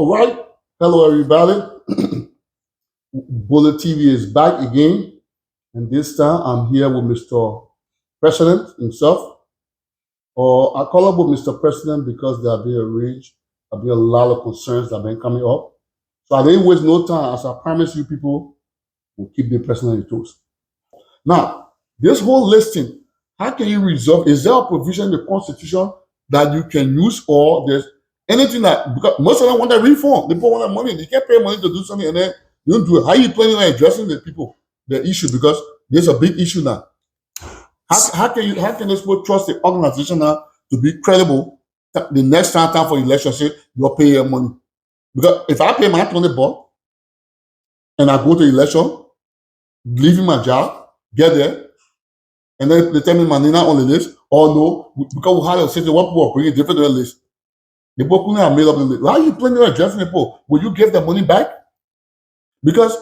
All right. Hello, everybody. Bollietv is back again. And this time I'm here with Mr. President himself. Or I call him with Mr. President because there have been a range, there have been a lot of concerns that have been coming up. So I didn't waste no time. As I promise you people, we'll keep the president on your toes. Now, this whole listing, how can you resolve? Is there a provision in the Constitution that you can use, or there's anything that, because most of them want a refund, they put want money, they can't pay money to do something and then you don't do it. How are you planning on addressing the people, the issue? Because there's a big issue now. How can those people trust the organization now to be credible the next time for election, say you'll pay your money? Because if I pay my $20 and I go to election, leaving my job, get there, and then they tell me my Nina on the list, or no, because we had a situation, one people are bringing different list. The people couldn't have made up the list. Why are you planning on addressing the people? Will you give the money back? Because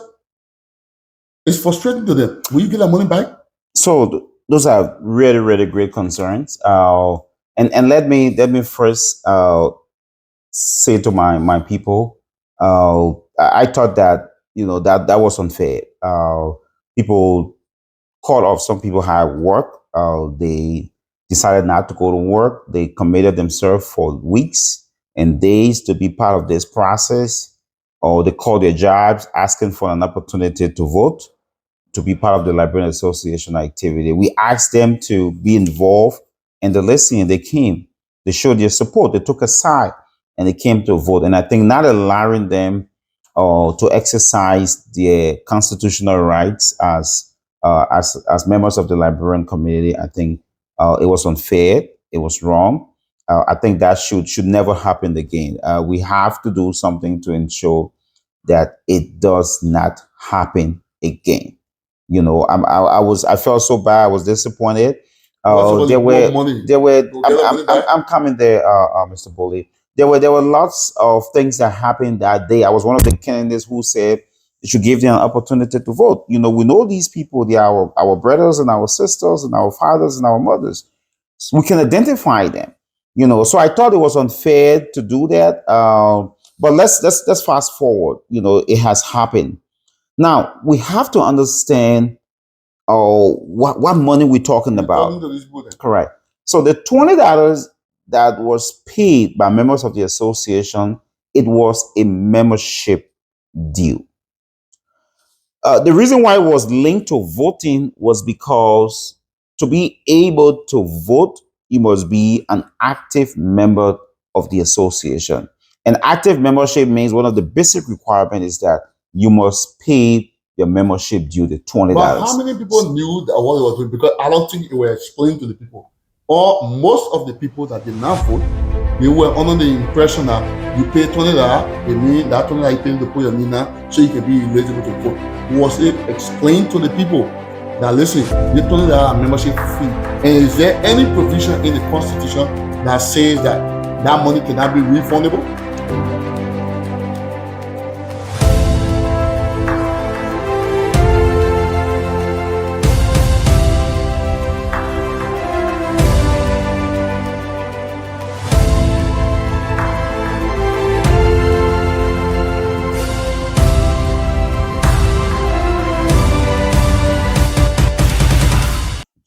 it's frustrating to them. Will you give the money back? So those are really, really great concerns. And let me first say to my people, I thought that that was unfair. People called off. Some people had work. They decided not to go to work. They committed themselves for weeks and days to be part of this process. Or they called their jobs asking for an opportunity to vote, to be part of the Liberian Association activity. We asked them to be involved in the listening. They came. They showed their support. They took a side and they came to vote. And I think not allowing them to exercise their constitutional rights as members of the Liberian community, I think it was unfair. It was wrong. I think that should never happen again. We have to do something to ensure that it does not happen again. I felt so bad. I was disappointed. I'm coming there, Mr. Bully. There were lots of things that happened that day. I was one of the candidates who said you should give them an opportunity to vote. We know these people. They are our brothers and our sisters and our fathers and our mothers. So we can identify them. So I thought it was unfair to do that. But let's fast forward. It has happened. Now we have to understand what money we're talking about. Correct. So the $20 that was paid by members of the association, it was a membership due. The reason why it was linked to voting was because to be able to vote, you must be an active member of the association. An active membership means one of the basic requirements is that you must pay your membership due, the $20. But how many people knew that what it was doing? Because I don't think it was explained to the people. Or most of the people that did not vote, they were under the impression that you pay $20, it means that $20 you pay to put your Nina so you can be eligible to vote. Was it explained to the people that, listen, you $20 membership fee? And is there any provision in the Constitution that says that that money cannot be refundable?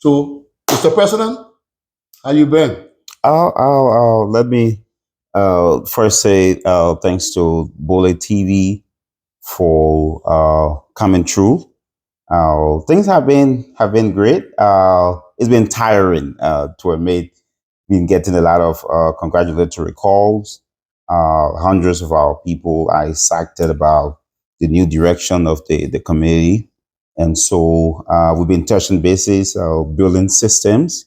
So, Mr. President, how you been? Let me first say thanks to Bollietv for coming through. Things have been great. It's been tiring to admit. Been getting a lot of congratulatory calls. Hundreds of our people are excited about the new direction of the committee. And so we've been touching bases, building systems,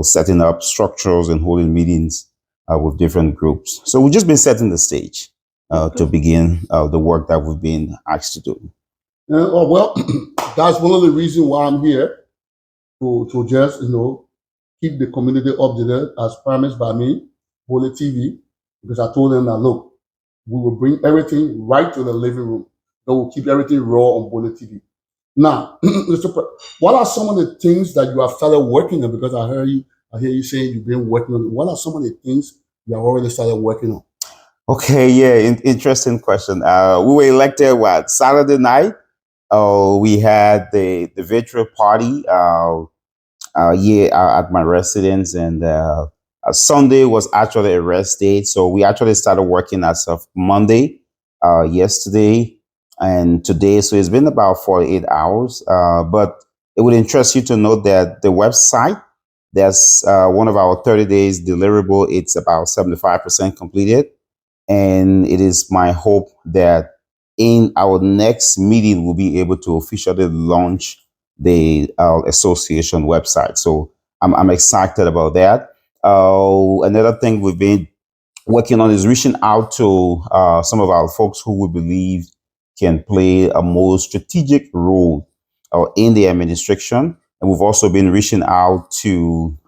setting up structures and holding meetings with different groups. So we've just been setting the stage to begin the work that we've been asked to do. Well, that's one of the reasons why I'm here, to just, keep the community updated as promised by me, Bollietv, because I told them that, look, we will bring everything right to the living room. So we'll keep everything raw on Bollietv. Now, what are some of the things that you have started working on? Because I hear you saying you've been working on it. What are some of the things you have already started working on? Okay, yeah, interesting question. We were elected what Saturday night. We had the virtual party. Yeah, at my residence, and Sunday was actually a rest day. So we actually started working as of Monday, yesterday, and today. So it's been about 48 hours. But it would interest you to know that the website, that's one of our 30 days deliverable. It's about 75% completed, and it is my hope that in our next meeting we'll be able to officially launch the association website. So I'm excited about that. Another thing we've been working on is reaching out to some of our folks who we believe can play a more strategic role in the administration. And we've also been reaching out to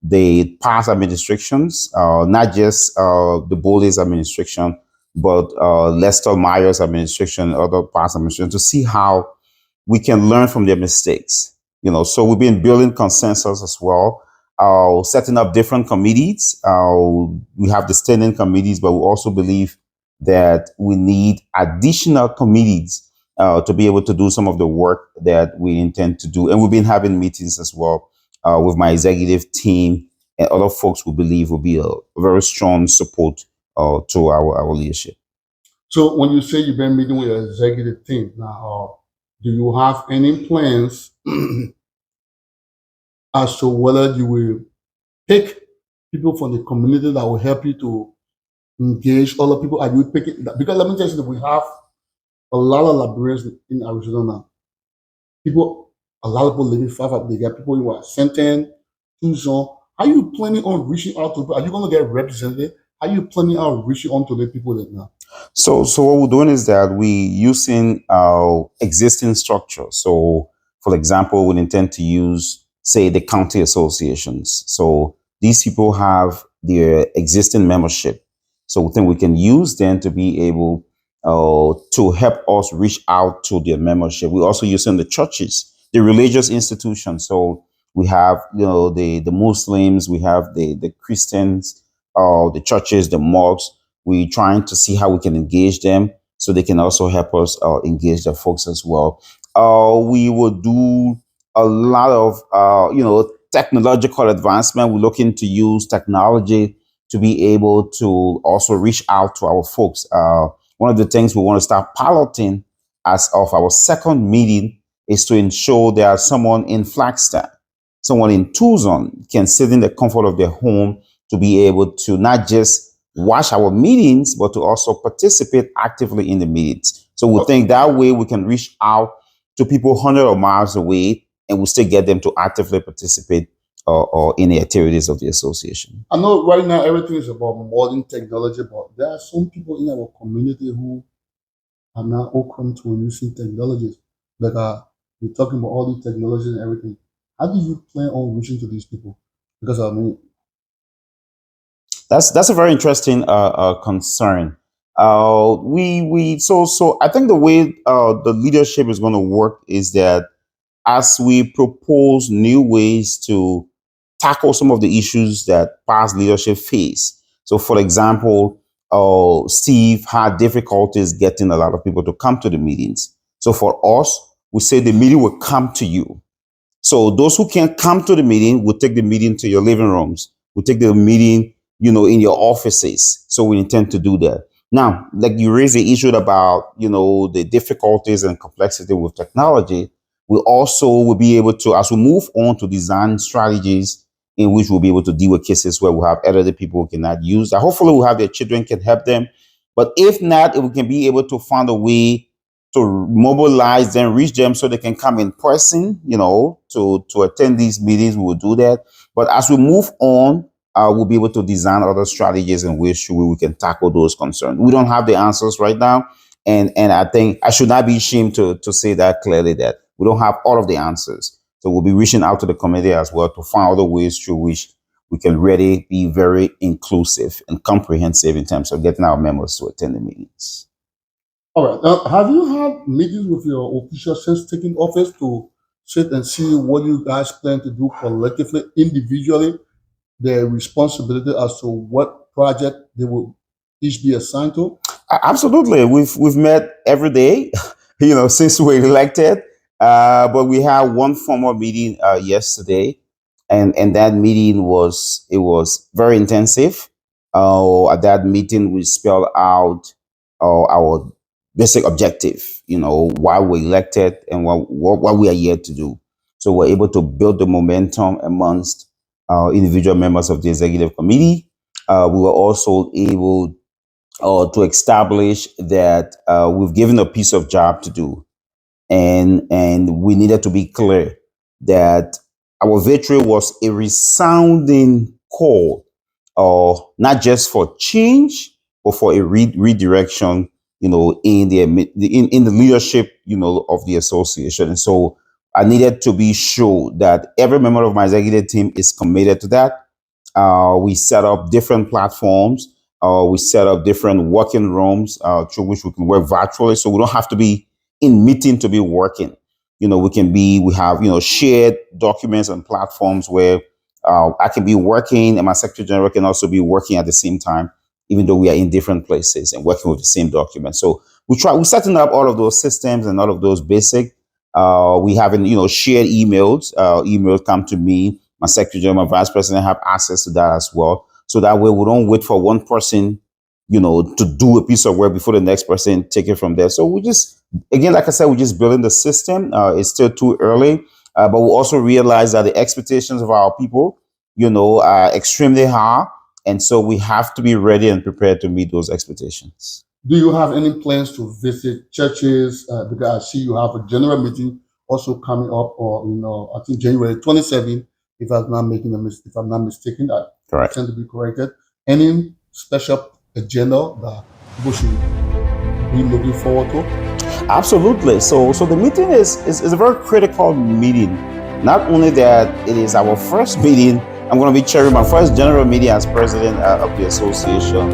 the past administrations, not just the Bollietv administration, but Lester Myers administration, other past administrations, to see how we can learn from their mistakes. So we've been building consensus as well, setting up different committees. We have the standing committees, but we also believe that we need additional committees to be able to do some of the work that we intend to do. And we've been having meetings as well with my executive team and other folks we believe will be a very strong support to our leadership. So when you say you've been meeting with your executive team now, do you have any plans as to whether you will pick people from the community that will help you to engage other people? Are you picking that? Because let me tell you that we have a lot of Liberians in Arizona now. People, a lot of people living far from. They get people who are Senten, Tucson. Are you planning on reaching out to people? Are you going to get represented? Are you planning on reaching out to the people that now? So what we're doing is that we using our existing structure. So, for example, we intend to use, say, the county associations. So these people have their existing membership. So we think we can use them to be able to help us reach out to their membership. We're also using the churches, the religious institutions. So we have, the Muslims, we have the Christians, the churches, the mosques. We're trying to see how we can engage them so they can also help us engage the folks as well. We will do a lot of, technological advancement. We're looking to use technology to be able to also reach out to our folks. One of the things we want to start piloting as of our second meeting is to ensure there's someone in Flagstaff, someone in Tucson can sit in the comfort of their home to be able to not just watch our meetings, but to also participate actively in the meetings. So we think that way we can reach out to people hundreds of miles away and we still get them to actively participate or in the activities of the association. I know right now everything is about modern technology, but there are some people in our community who are not open to using technologies. Like we're talking about all these technologies and everything. How do you plan on reaching to these people? Because I mean, That's a very interesting concern. We I think the way the leadership is going to work is that as we propose new ways to tackle some of the issues that past leadership face. So, for example, Steve had difficulties getting a lot of people to come to the meetings. So, for us, we say the meeting will come to you. So those who can't come to the meeting will take the meeting to your living rooms. We'll take the meeting, in your offices. So we intend to do that. Now, like you raised the issue about, the difficulties and complexity with technology, we also will be able to, as we move on to design strategies in which we'll be able to deal with cases where we have elderly people who cannot use that. Hopefully we'll have their children can help them. But if not, if we can be able to find a way to mobilize them, reach them so they can come in person, to attend these meetings, we will do that. But as we move on, we'll be able to design other strategies in which we can tackle those concerns. We don't have the answers right now. And I think I should not be ashamed to say that clearly that we don't have all of the answers. So we'll be reaching out to the committee as well to find other ways through which we can really be very inclusive and comprehensive in terms of getting our members to attend the meetings. all right. Now, have you had meetings with your officials since taking office to sit and see what you guys plan to do collectively, individually, their responsibility as to what project they will each be assigned to? Absolutely, we've met every day, since we were elected. But we had one formal meeting yesterday, and that meeting was very intensive. At that meeting, we spelled out our basic objective. Why we elected and what we are here to do. So we're able to build the momentum amongst individual members of the executive committee. We were also able to establish that we've given a piece of job to do, and we needed to be clear that our victory was a resounding call, not just for change, but for a redirection, in the leadership, of the association. And so I needed to be sure that every member of my executive team is committed to that. We set up different platforms. We set up different working rooms through which we can work virtually, so we don't have to be in meeting to be working. We have shared documents and platforms where I can be working, and my secretary general can also be working at the same time, even though we are in different places and working with the same document. So we're setting up all of those systems and all of those basic. We have shared emails. Emails come to me. My secretary general, my vice president have access to that as well. So that way we don't wait for one person, to do a piece of work before the next person take it from there. So we just, again, like I said, we're just building the system. It's still too early, but we also realize that the expectations of our people, are extremely high. And so we have to be ready and prepared to meet those expectations. Do you have any plans to visit churches? Because I see you have a general meeting also coming up, or I think January 27th, if I'm not mistaken, I Correct. tend to be corrected. Any special agenda that people should be looking forward to? Absolutely. So the meeting is a very critical meeting. Not only that, it is our first meeting. I'm going to be chairing my first general meeting as president of the association.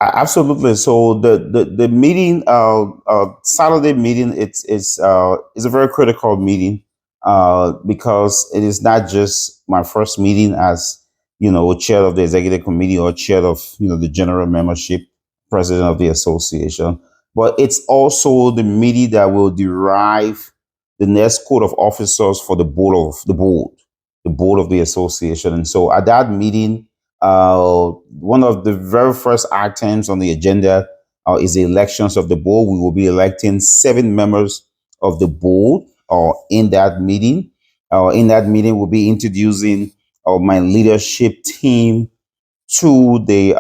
Absolutely. So the meeting, Saturday meeting, is a very critical meeting, because it is not just my first meeting as chair of the executive committee or chair of the general membership, president of the association, but it's also the meeting that will derive the next code of officers for the board of the association. And so at that meeting, one of the very first items on the agenda is the elections of the board. We will be electing 7 members of the board in that meeting. In that meeting, we'll be introducing my leadership team to the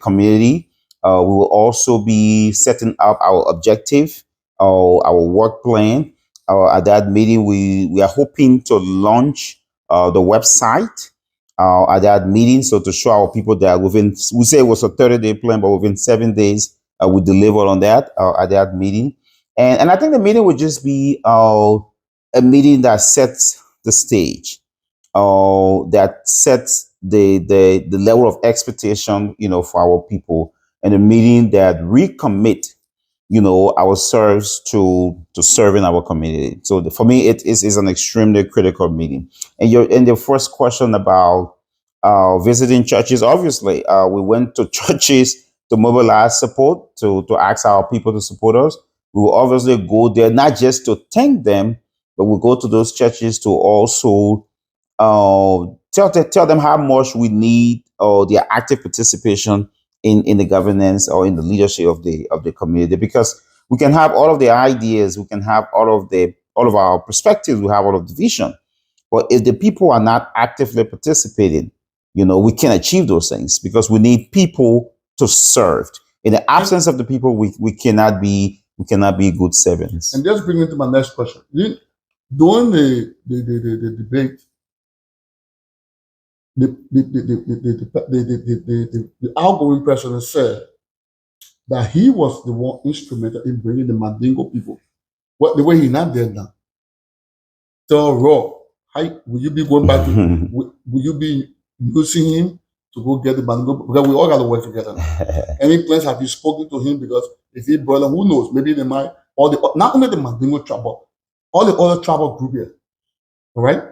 community. We will also be setting up our objective, our work plan. At that meeting, we are hoping to launch the website at that meeting. So to show our people that we say it was a 30-day plan, but within 7 days, we deliver on that at that meeting. And I think the meeting would just be a meeting that sets the stage, that sets the level of expectation, for our people, and a meeting that recommit, ourselves to serving our community. So for me, it is an extremely critical meeting. And the first question about visiting churches, obviously, we went to churches to mobilize support, to ask our people to support us. We will obviously go there not just to thank them, but we'll go to those churches to also tell them how much we need their active participation in the governance or in the leadership of the community, because we can have all of the ideas, we can have all of our perspectives, we have all of the vision, but if the people are not actively participating, we can achieve those things, because we need people to serve. In the absence of the people, we cannot be good servants. And just bring me to my next question. During the debate, the outgoing president said that he was the one instrumental in bringing the Mandingo people. The way he not there now, so raw. will you be going back to? Will you be using him to go get the Mandingo? Because we all got to work together. Any plans have you spoken to him? Because if he brother, who knows? Maybe they might, or the, not only the Mandingo tribe, but all the other tribal group here. All right.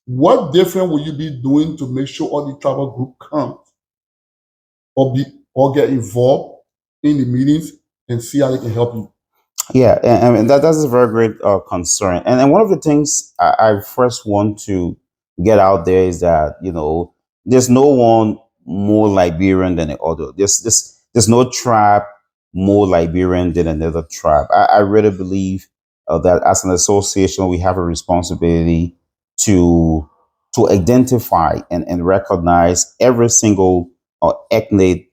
What different will you be doing to make sure all the tribal group come or be or get involved in the meetings and see how they can help you? Yeah, and that's a very great concern. And one of the things I first want to get out there is that there's no one more Liberian than the other. There's no tribe more Liberian than another tribe. I really believe that as an association we have a responsibility to identify and recognize every single ethnic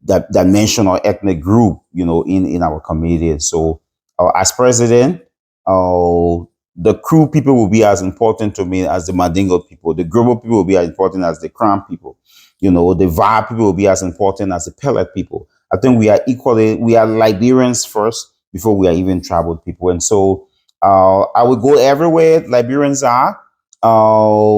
that dimension or ethnic group in our community. And so as president, the crew people will be as important to me as the Mandingo people. The Global people will be as important as the Crown people. The VAR people will be as important as the Pellet people. I think we are Liberians first before we are even tribal people. And so I will go everywhere Liberians are,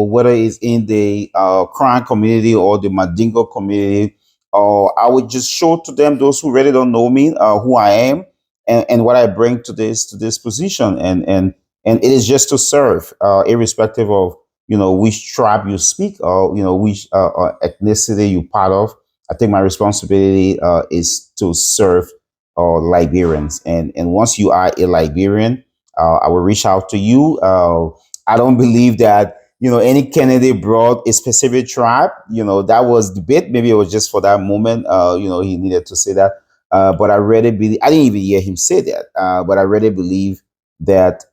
whether it's in the Crown community or the Mandingo community. I would just show to them, those who really don't know me, who I am, and what I bring to this position, and it is just to serve, irrespective of which tribe you speak or which ethnicity you part of. I think my responsibility is to serve Liberians, and once you are a Liberian, I will reach out to you. I don't believe that any candidate brought a specific tribe. That was debate. Maybe it was just for that moment. He needed to say that. But I really believe, I didn't even hear him say that. But I really believe that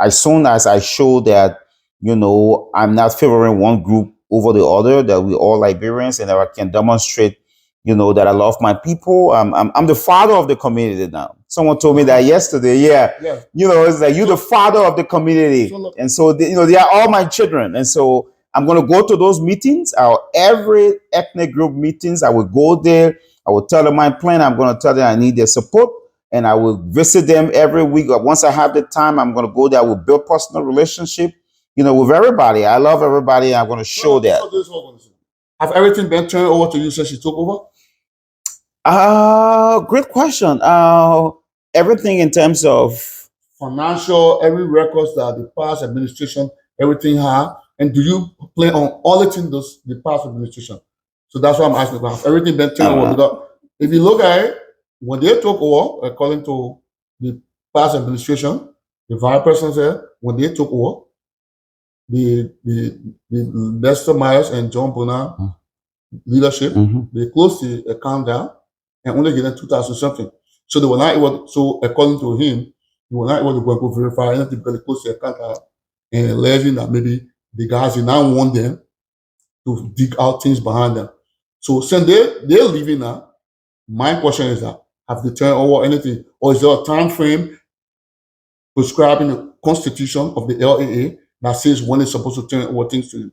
as soon as I show that, I'm not favoring one group over the other, that we all Liberians, and that I can demonstrate, that I love my people. I'm the father of the community now. Someone told me that yesterday. Yeah. Yeah. It's like you're the father of the community. And so, they are all my children. And so I'm going to go to those meetings, every ethnic group meetings. I will go there. I will tell them my plan. I'm going to tell them I need their support. And I will visit them every week. Once I have the time, I'm going to go there. I will build personal relationship, with everybody. I love everybody. I'm going to show that. Have everything been turned over to you since you took over? Great question. Everything in terms of financial, every records that the past administration, everything had, and do you plan on auditing the past administration? So that's what I'm asking about. Have everything been turned over? Because if you look at it, when they took over, according to the past administration, the vice president said when they took over, the Lester Myers and John Bonner leadership, they closed the account down and only getting 2,000 something. So they were not able. So according to him, they were not able to go and verify anything because they closed the account out and alleging that maybe the guys did not want them to dig out things behind them. So since they're leaving now, my question is that have they turned over anything, or is there a time frame prescribing the constitution of the LAA that says when it's supposed to turn over things to you?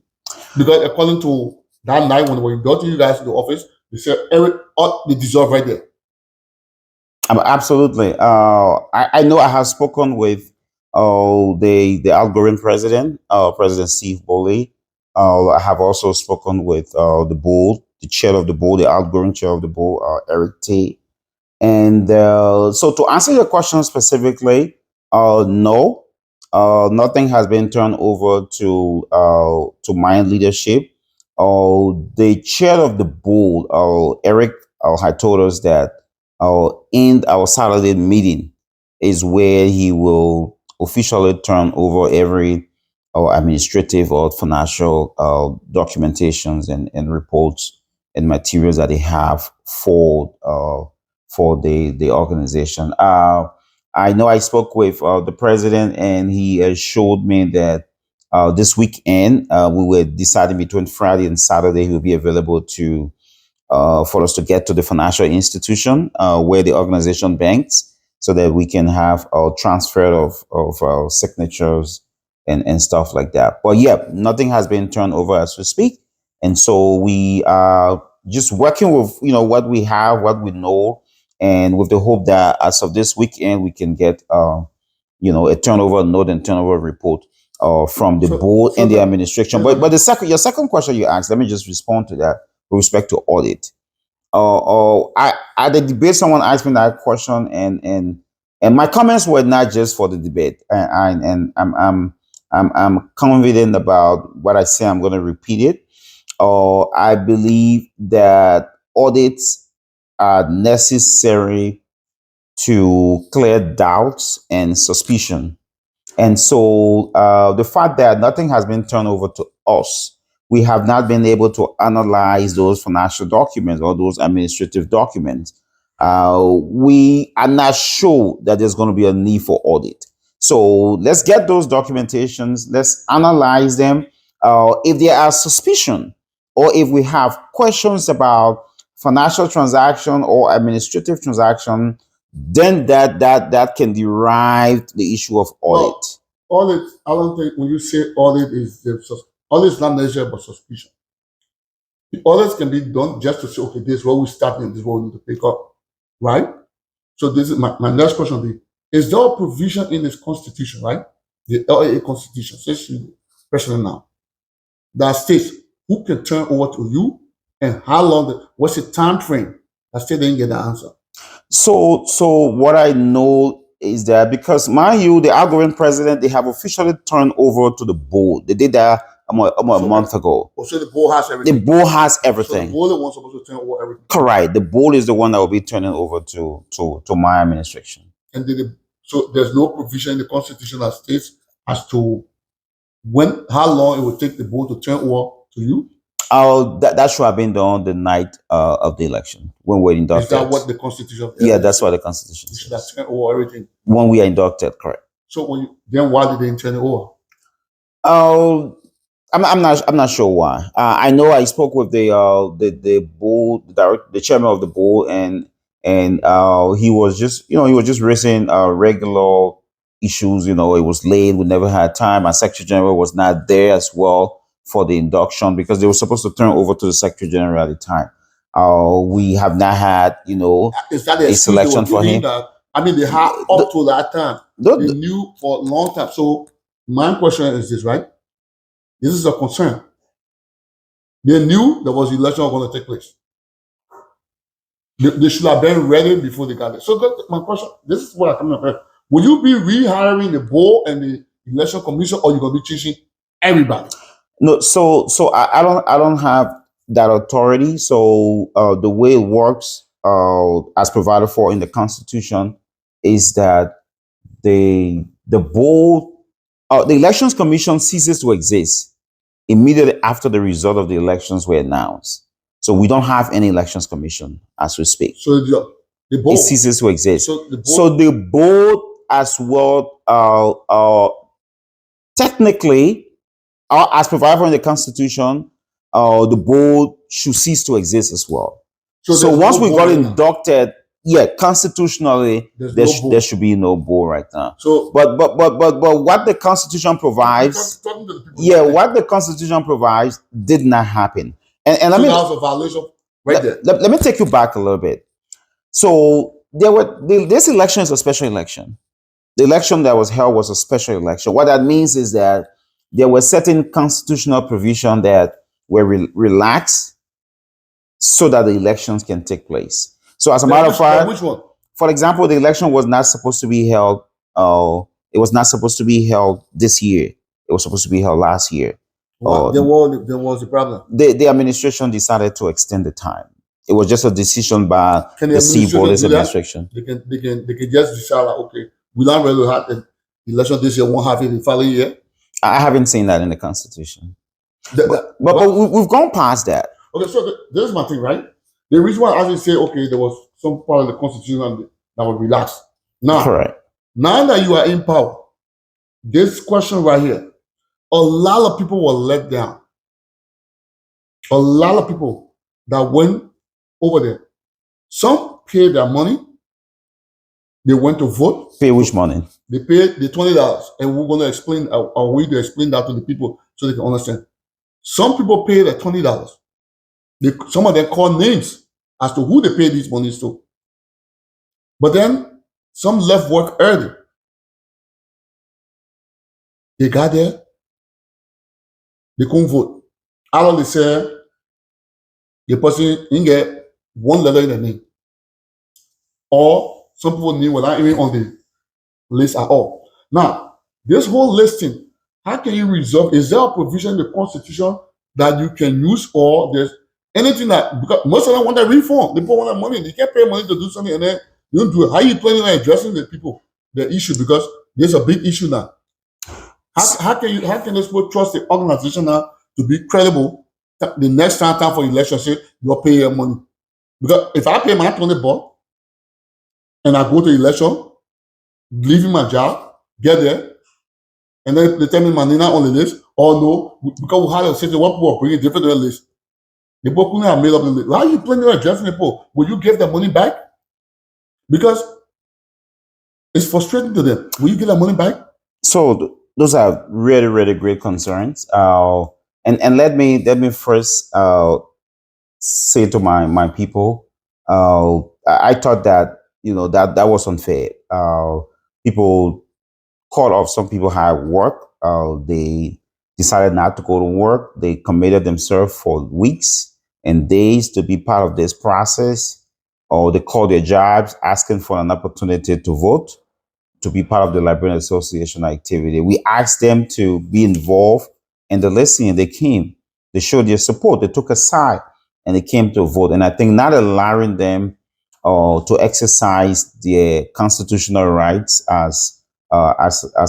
Because according to that night when we got to you guys to the office, they said they deserve right there. Absolutely. I know I have spoken with the outgoing president, President Steve Bollietv. I have also spoken with the board, the chair of the board, the outgoing chair of the board, Eric T. And so to answer your question specifically, no, nothing has been turned over to my leadership. The chair of the board, Eric, had told us that in our Saturday meeting is where he will officially turn over every administrative or financial documentations and reports and materials that they have for the organization. I know I spoke with the president, and he assured me that this weekend we were deciding between Friday and Saturday he will be available to for us to get to the financial institution where the organization banks, so that we can have a transfer of signatures and stuff like that. But yeah, nothing has been turned over as we speak, and so we are just working with what we have, what we know, and with the hope that as of this weekend we can get a turnover note and turnover report. from the So, board so and the the, administration. yeah, But your second question you asked, let me just respond to that with respect to audit. I the debate someone asked me that question, and my comments were not just for the debate, and I'm confident about what I say. I'm going to repeat it. I believe that audits are necessary to clear doubts and suspicion. And so the fact that nothing has been turned over to us, we have not been able to analyze those financial documents or those administrative documents. We are not sure that there's going to be a need for audit. So let's get those documentations, let's analyze them. If there are suspicion or if we have questions about financial transaction or administrative transaction, then that can derive the issue of audit. well, audit, I don't think when you say audit audit is not necessary but suspicion. The audits can be done just to say, okay, this is what we started, this is what we need to pick up, right? So this is my next question will be, is there a provision in this constitution, right? The LAA constitution, says president now, that states who can turn over to you and how long, what's the time frame? I still didn't get the answer. So what I know is that because mind you, the outgoing president, they have officially turned over to the board. They did that almost a month ago. Oh, so the board has The everything. board has So the everything. board is the one supposed to turn over everything. Correct. The board is the one that will be turning over to my administration. And so there's no provision in the constitution that states as to how long it will take the board to turn over to you. That should have been done the night of the election when we're inducted. Is that what the constitution? Yeah, that's what the constitution says. says. Turn over everything when we are inducted, correct. So then why did they turn it over? Oh, I'm not sure why. I know I spoke with the board, the chairman of the board, and he was just raising regular issues. It was late. We never had time. Our secretary general was not there as well for the induction because they were supposed to turn over to the secretary general at the time. We have not had Is that a selection for him. They had up to that time. They knew for a long time. So my question is this, right? This is a concern. They knew there was election going to take place. They should have been ready before they got there. So my question, this is what I'm coming up. Will you be rehiring the board and the election commission, or you going to be changing everybody? No, so I don't have that authority. So the way it works, as provided for in the Constitution, is that the board, the elections commission ceases to exist immediately after the result of the elections were announced. So we don't have any elections commission as we speak. So the board, it ceases to exist. So the board as well, technically, as provided for in the Constitution, the board should cease to exist as well. So once we got inducted, constitutionally, there should be no board right now. So, but what the Constitution provides, what the Constitution provides did not happen. And that was a violation right there. Let me take you back a little bit. So this election is a special election. The election that was held was a special election. What that means is that there were certain constitutional provisions that were relaxed so that the elections can take place. So as a matter of fact, which one? For example, the election was not supposed to be held. It was not supposed to be held this year. It was supposed to be held last year. There was a problem. The administration decided to extend the time. It was just a decision by the Police administration. They can just decide like, okay, we don't really have the election this year, won't have it the following year. I haven't seen that in the Constitution. But we've gone past that. Okay, so this is my thing, right? The reason why I actually say, okay, there was some part of the Constitution that was relaxed. Now, correct. Now that you are in power, this question right here, a lot of people were let down. A lot of people that went over there. Some paid their money. They went to vote. Pay which money? They paid the $20, and we're going to explain. Are we to explain that to the people so they can understand? Some people paid the $20. Some of them call names as to who they paid these monies to. But then some left work early. They got there. they couldn't vote. All they say, the person didn't get one letter in the name. Or some people knew without even on the list at all. Now, this whole listing, how can you resolve? Is there a provision in the Constitution that you can use, or there's anything that, because most of them want a refund, they put want their money, they can't pay money to do something and then you don't do it. How are you planning on addressing the people, the issue? Because there's a big issue now. How can those people trust the organization now to be credible? The next time for election, say you'll pay your money. Because if I pay my 20 bucks and I go to election, leaving my job, get there, and then they tell me my name on the list, or no, because we had a situation where people are bringing different to the list. The people couldn't have made up the list. Why are you planning on addressing the people? Will you give the money back? Because it's frustrating to them. Will you give the money back? So those are really, really great concerns. And let me first say to my people, I thought that that was unfair. People called off. Some people had work. They decided not to go to work. They committed themselves for weeks and days to be part of this process, or they called their jobs asking for an opportunity to vote, to be part of the Liberian Association activity. We asked them to be involved in the listening. They came. They showed their support. They took a side and they came to vote. And I think not allowing them to exercise their constitutional rights as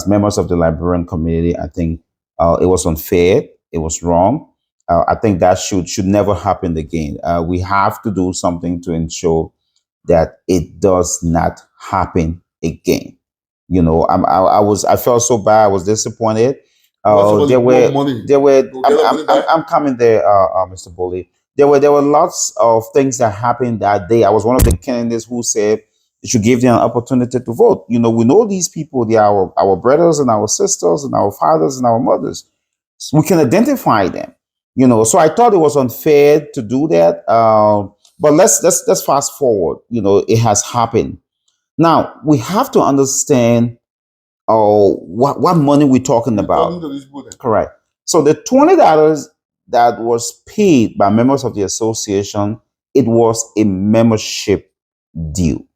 members of the Liberian community, I think it was unfair. It was wrong. I think that should never happen again. We have to do something to ensure that it does not happen again. I felt so bad. I was disappointed. I'm coming there, Mr. Bully. There were lots of things that happened that day. I was one of the candidates who said you should give them an opportunity to vote. We know these people. They are our brothers and our sisters and our fathers and our mothers. So we can identify them. So I thought it was unfair to do that. But let's fast forward. It has happened. Now we have to understand what money we're talking about. Correct. So the $20 that was paid by members of the association, it was a membership due.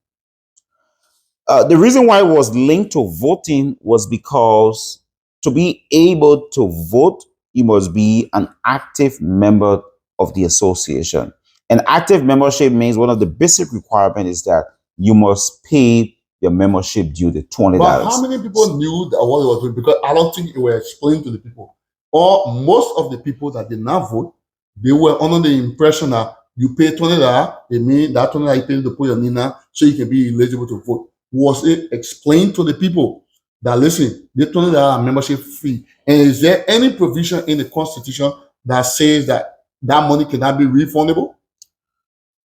The reason why it was linked to voting was because to be able to vote, you must be an active member of the association. An active membership means one of the basic requirements is that you must pay your membership due, the $20. But how many people knew that what it was doing? Because I don't think it was explained to the people. Or most of the people that did not vote, they were under the impression that you pay $20, it means that $20 you pay to put your name so you can be eligible to vote. Was it explained to the people that, listen, the $20 membership fee? And is there any provision in the Constitution that says that money cannot be refundable?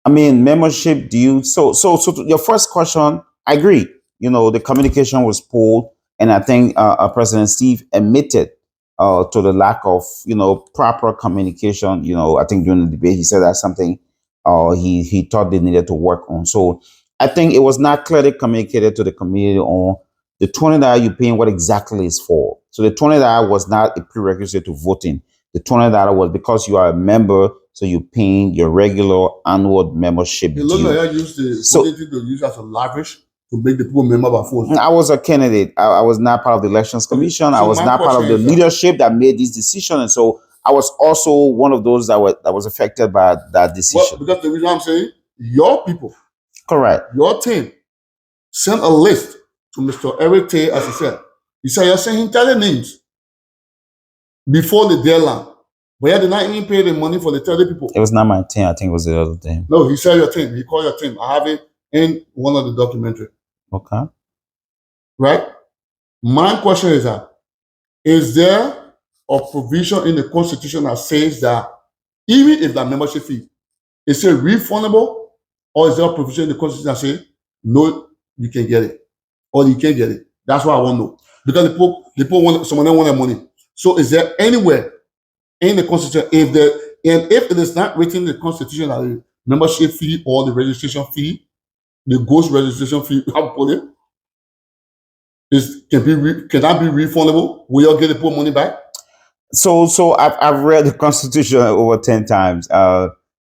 I mean, membership due. So to your first question, I agree. The communication was pulled, and I think President Steve admitted to the lack of proper communication. I think during the debate he said that something he thought they needed to work on. So I think it was not clearly communicated to the community on the $20 you're paying, what exactly is for. So the $20 was not a prerequisite to voting. The $20 was because you are a member, so you're paying your regular annual membership due. I used to use as a leverage to make the people member by force. I was a candidate. I was not part of the Elections Commission. I was not part of the leadership that made this decision. And so I was also one of those that was affected by that decision. Because the reason I'm saying, your people, correct, your team sent a list to Mr. Eric Tay, as he said. He said, you're saying entire names before the deadline. But he did not even pay the money for the 30 people. It was not my team. I think it was the other team. No, he said your team. He called your team. I have it in one of the documentary. Okay. Right? My question is that, is there a provision in the Constitution that says that even if that membership fee is refundable, or is there a provision in the Constitution that says, no, you can get it, or you can't get it? That's what I want to know. Because the people want, someone want their money. So is there anywhere in the Constitution, if it is not written in the Constitution that the membership fee or the registration fee, the ghost registration fee, how to put it, cannot be refundable? Will you get the poor money back? So I've read the Constitution over 10 times.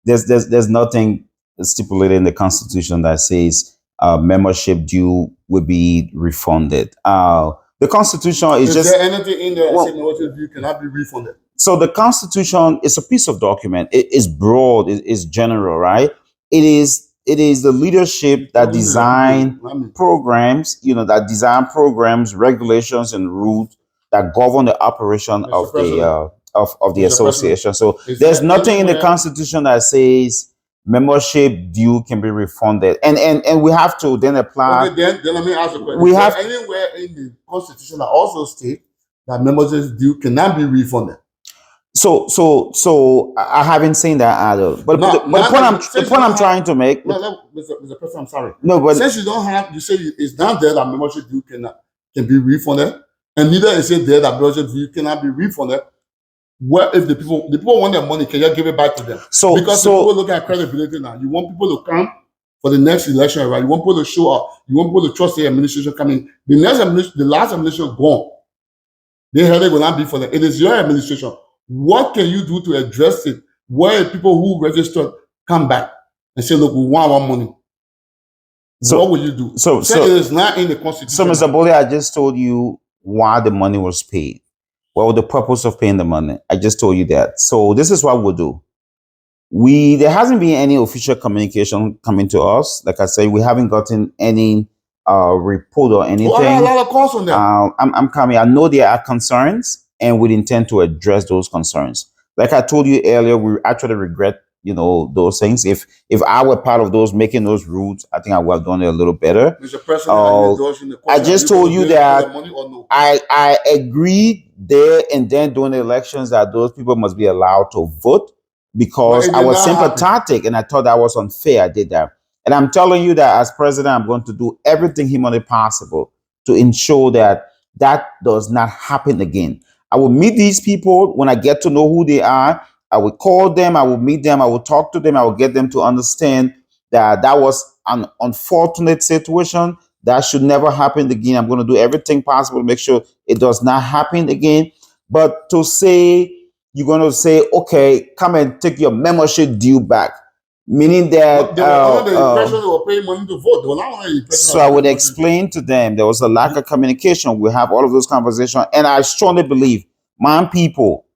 There's nothing stipulated in the Constitution that says membership due will be refunded. The Constitution is Is just there anything in there that well, says membership due cannot be refunded? so the Constitution is a piece of document. It is broad. It is general, right? It is the leadership that According to the people, design programs, that design programs, regulations, and rules that govern the operation Mr. President, of the Mr. President, association. So is there's there nothing in the anywhere? Constitution that says membership due can be refunded, and we have to then apply. Okay, then let me ask a question. We Is there have anywhere in the Constitution that also states that membership due cannot be refunded? so I haven't seen that either. But Now, the now point that I'm you, the since you point don't I'm have, trying to make. no, Mr. President, I'm sorry. No, but Since you don't have, you say it's not there that membership due can be refunded, and neither is it there that membership due cannot be refunded. What if the people want their money? Can you give it back to them? so Because the people look at credibility now. You want people to come for the next election, right? You want people to show up. You want people to trust the administration coming. The last administration gone. They heard it will not be for them. It is your administration. What can you do to address it? Where people who registered come back and say, look, we want our money. So- what will you do? so Say so it is not in the so Constitution. Mr. Bollietv, I just told you why the money was paid. What was the purpose of paying the money? I just told you that. So this is what we'll do. There hasn't been any official communication coming to us. Like I said, we haven't gotten any report or anything. I got a lot of calls on that. I'm coming. I know there are concerns, and we intend to address those concerns. Like I told you earlier, we actually regret, those things. If I were part of those making those rules, I think I would have done it a little better. Mr. President, are you endorsing the I question? just Are you told you gonna give that people the money or no? I agreed there and then during the elections that those people must be allowed to vote because But it I did was not happen. sympathetic and I thought that was unfair. I did that. And I'm telling you that as president, I'm going to do everything humanly possible to ensure that that does not happen again. I will meet these people when I get to know who they are. I will call them, I will meet them, I will talk to them, I will get them to understand that that was an unfortunate situation. That should never happen again. I'm going to do everything possible to make sure it does not happen again. But to say, you're going to say, okay, come and take your membership due back, meaning that But they were under the impression they were paying money to vote. They were not under the impression. so I would explain to them there was a lack of communication. We have all of those conversations, and I strongly believe my people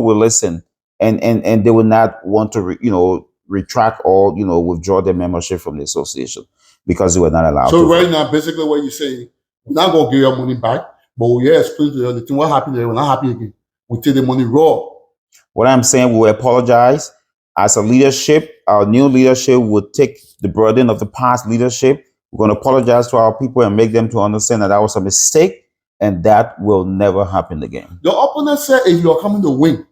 will listen, and they will not want to retract or withdraw their membership from the association because they were not allowed. So to right vote. now, basically what you're saying, we're not going to give your money back, but we explain to them the thing, what happened there, we're not happy again. We take the money raw. What I'm saying, we will apologize as a leadership. Our new leadership will take the burden of the past leadership. We're going to apologize to our people and make them to understand that that was a mistake and that will never happen again. The opponent said if you're coming to win,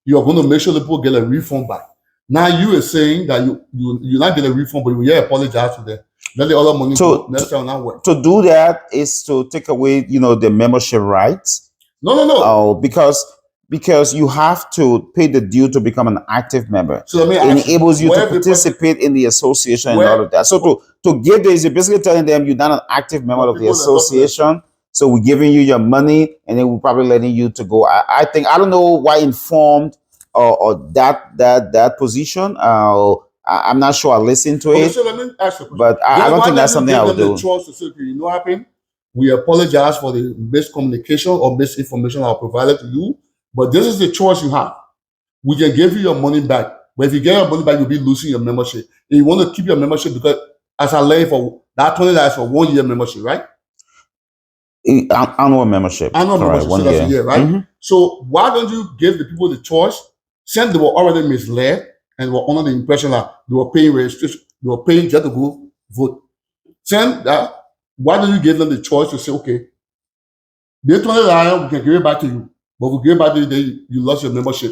you're going to make sure the people get a refund back. Now you are saying that you're not getting a refund, but you apologize to them. Let the other money go. Next time not work. To do that is to take away, the membership rights. No. Because you have to pay the due to become an active member. So let me It ask you, enables you to where the participate in the association and where- all of that. So to give this, you're basically telling them you're not an active member Well, of the people that don't association. So we're giving you your money, and then we're probably letting you to go. I think I don't know why informed or that position. I'm not sure I listened to Okay, it, so let me ask you a question. but I Then don't why think that's don't you something I give would them the do. choice to say, okay, you know what happened? We apologize for the miscommunication or misinformation I provided to you, but this is the choice you have. We can give you your money back, but if you get your money back, you'll be losing your membership. If you want to keep your membership, because as I lay for that $20 for 1 year membership, right? Annual membership. Annual Correct, membership, so that's a year, right? Mhm. So why don't you give the people the choice? Since they were already misled and were under the impression that they were paying registration, they were paying just to go vote. Since that, why don't you give them the choice to say, okay, the $20 we can give it back to you, but we give it back to you, then you lost your membership.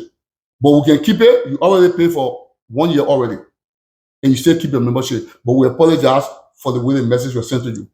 But we can keep it. You already paid for 1 year already, and you still keep your membership. But we apologize for the way the message was sent to you.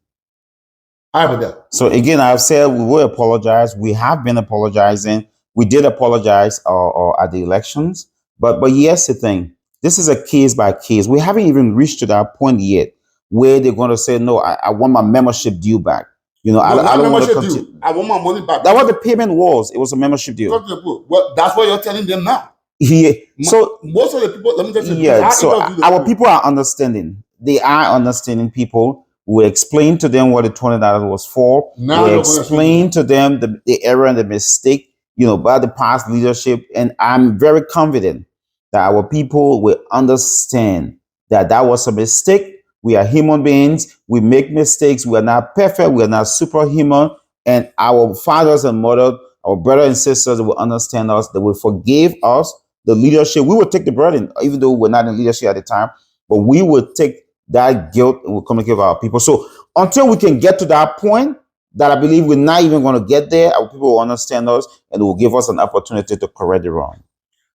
How about that? So again, I've said we will apologize. We have been apologizing. We did apologize at the elections, but here's the thing: this is a case by case. We haven't even reached to that point yet where they're going to say, "No, I want my membership due back." No, I not don't want to membership deal. continue. I want my money back. That was the payment was. It was a membership deal. Talk to the people. Well, that's what you're telling them now. Yeah. Ma- So most of the people, let me tell you, because yeah. I So interview the our people are understanding. They are understanding people. We explain to them what the $20 was for. Now We you're going to explain explain to them the error and the mistake, by the past leadership. And I'm very confident that our people will understand that that was a mistake. We are human beings. We make mistakes. We are not perfect. We are not superhuman. And our fathers and mothers, our brothers and sisters will understand us. They will forgive us. The leadership, we will take the burden, even though we're not in leadership at the time, but we will take that guilt and we'll communicate with our people. So until we can get to that point, that I believe we're not even going to get there, our people will understand us and will give us an opportunity to correct the wrong.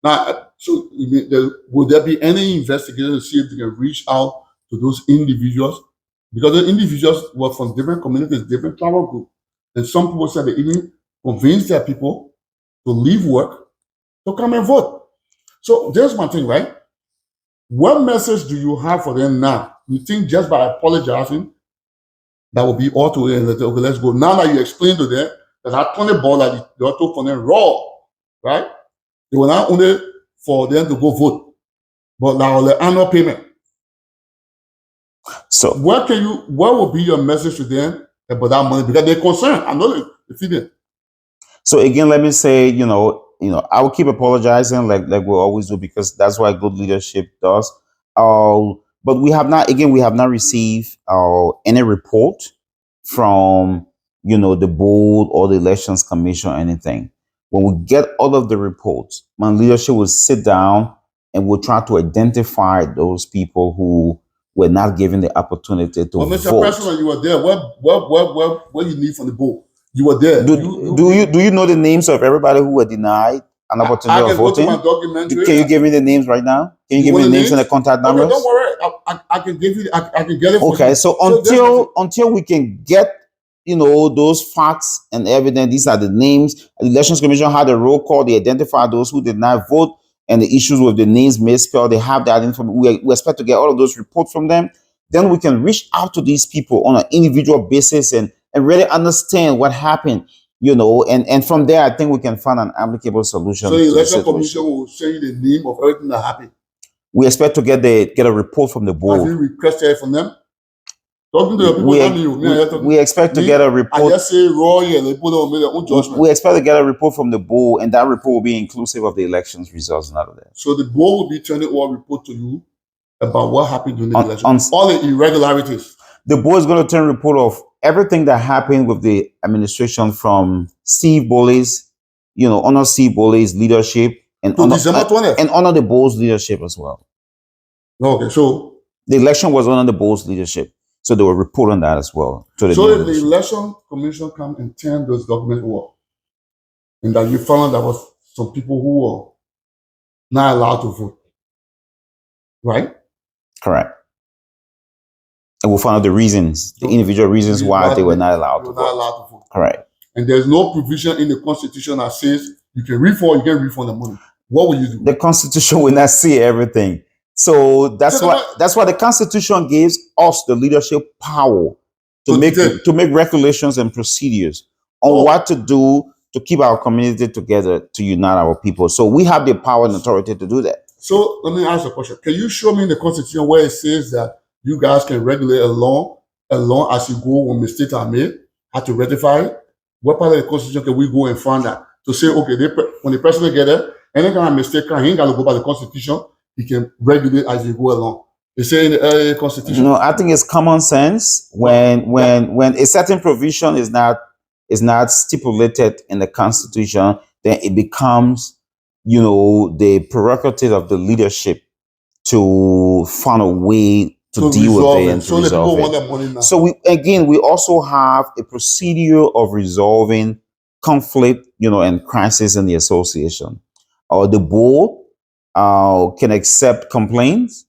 Now, so will there be any investigation to see if they can reach out to those individuals? Because the individuals were from different communities, different tribal groups. And some people said they even convinced their people to leave work to come and vote. So there's one thing, right? What message do you have for them now? You think just by apologizing, that will be all to it and okay, let's go. Now that you explain to them that that 20 ball that they auto for them raw, right? They will not only for them to go vote, but now the annual payment. So what will be your message to them about that money? Because they're concerned. I know the feeling. So again, let me say, I will keep apologizing like we always do because that's what good leadership does. But we have not received any report from the board or the elections commission or anything. When we get all of the reports, my leadership will sit down and we'll try to identify those people who were not given the opportunity to Well, Mr. vote. President, you were there. What you need from the board? You were there. Do you know the names of everybody who were denied an opportunity I of can go to voting? my documentary. Can you give me the names right now? Can you give me the names and the contact numbers? Okay, don't worry. I can give you. I can get it. Okay, so until we can get those facts and evidence, these are the names. The elections commission had a roll call. They identified those who did not vote and the issues with the names misspelled. They have that information. We expect to get all of those reports from them. Then we can reach out to these people on an individual basis and really understand what happened. And from there, I think we can find an applicable solution. So the election commission will send you the name of everything that happened. We expect to get a report from the board. Have you requested it from them? Talking to the people, we expect to get a report. I just say raw, yeah, they put on their own judgment. We expect to get a report from the board, and that report will be inclusive of the elections results and all of that. So the board will be turning over a report to you about what happened during the election, all the irregularities. The board is going to turn a report of everything that happened with the administration from Steve Bollietv, honor Steve Bolliet's leadership and to December 20th. And honor the board's leadership as well. Okay, so the election was under the board's leadership. So they will report on that as well. So if the election commission come and turn those documents over, and that you found there was some people who were not allowed to vote, right? Correct. And we'll find out the reasons, the individual reasons why they were not allowed to vote. Correct. And there's no provision in the Constitution that says you can refund the money. What will you do? The Constitution will not say everything. So that's why the Constitution gives us the leadership power to make regulations and procedures on what to do to keep our community together, to unite our people. So we have the power and authority to do that. So let me ask a question. Can you show me in the Constitution where it says that you guys can regulate along as you go when mistakes are made, how to rectify it? What part of the Constitution can we go and find that to say, okay, when the president get there, any kind of mistake, he ain't got to go by the Constitution. He can regulate as you go along. They say in the Constitution. No, I think it's common sense when a certain provision is not stipulated in the Constitution, then it becomes the prerogative of the leadership to find a way to deal with it and to resolve it. So we also have a procedure of resolving conflict, and crisis in the association. The board can accept complaints,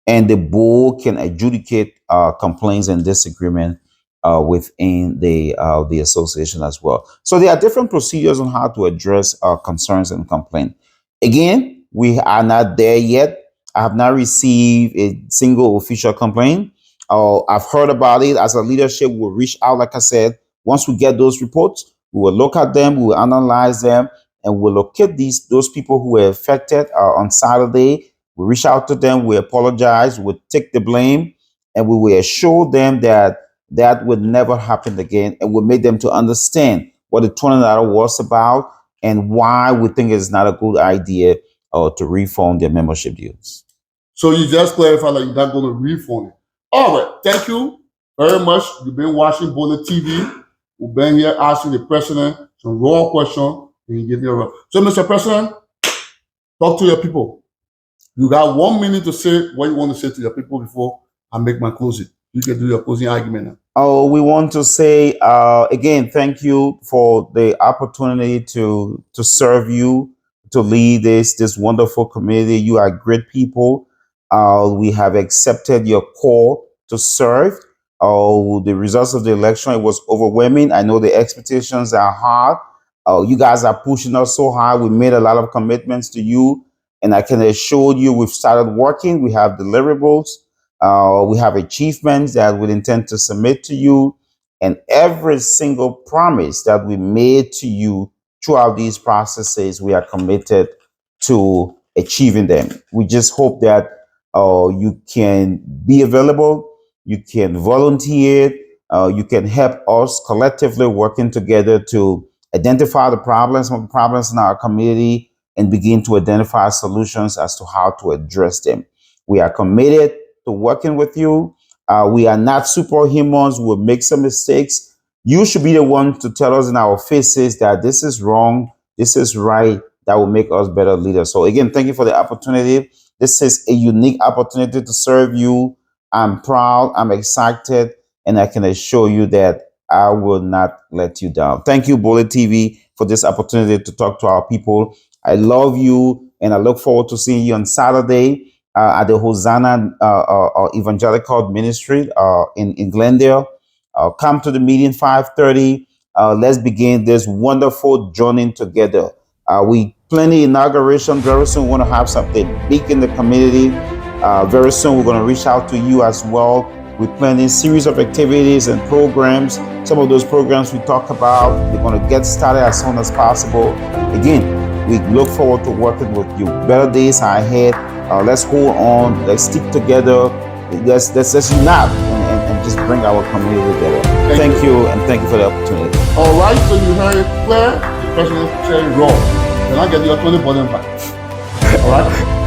and the board can adjudicate complaints and disagreement within the association as well. So there are different procedures on how to address concerns and complaints. Again, we are not there yet. I have not received a single official complaint. I've heard about it. As a leadership, we'll reach out, like I said. Once we get those reports, we will look at them, we will analyze them, and we'll locate those people who were affected on Saturday. We reach out to them, we apologize, we take the blame, and we will assure them that that would never happen again, and we'll make them to understand what the $20 was about and why we think it's not a good idea to refund their membership dues. So you just clarified that you're not going to refund it. All right. Thank you very much. You've been watching Bollietv. We've been here asking the president some raw questions, and he gave you a raw. So, Mr. President, talk to your people. You got 1 minute to say what you want to say to your people before I make my closing. You can do your closing argument now. Oh, we want to say again, thank you for the opportunity to serve you, to lead this wonderful community. You are great people. We have accepted your call to serve. The results of the election, it was overwhelming. I know the expectations are hard. You guys are pushing us so hard. We made a lot of commitments to you, and I can assure you we've started working. We have deliverables. We have achievements that we intend to submit to you, and every single promise that we made to you throughout these processes, we are committed to achieving them. We just hope that you can be available, you can volunteer, you can help us collectively working together to identify the problems in our community and begin to identify solutions as to how to address them. We are committed to working with you. We are not superhumans. We'll make some mistakes. You should be the one to tell us in our faces that this is wrong, this is right. That will make us better leaders. So again, thank you for the opportunity. This is a unique opportunity to serve you. I'm proud, I'm excited, and I can assure you that I will not let you down. Thank you, Bollietv, for this opportunity to talk to our people. I love you, and I look forward to seeing you on Saturday at the Hosanna Evangelical Ministry in Glendale. Come to the meeting 5:30. Let's begin this wonderful journey together. We plenty inauguration very soon. We want to have something big in the community. Very soon we're going to reach out to you as well. We're planning a series of activities and programs. Some of those programs we talk about, we're going to get started as soon as possible. Again, we look forward to working with you. Better days are ahead. Let's hold on. Let's stick together. Let's unite and just bring our community together. Thank you, and thank you for the opportunity. All right, so you heard it clear. The president said wrong. Then I get your 20 button back. All right.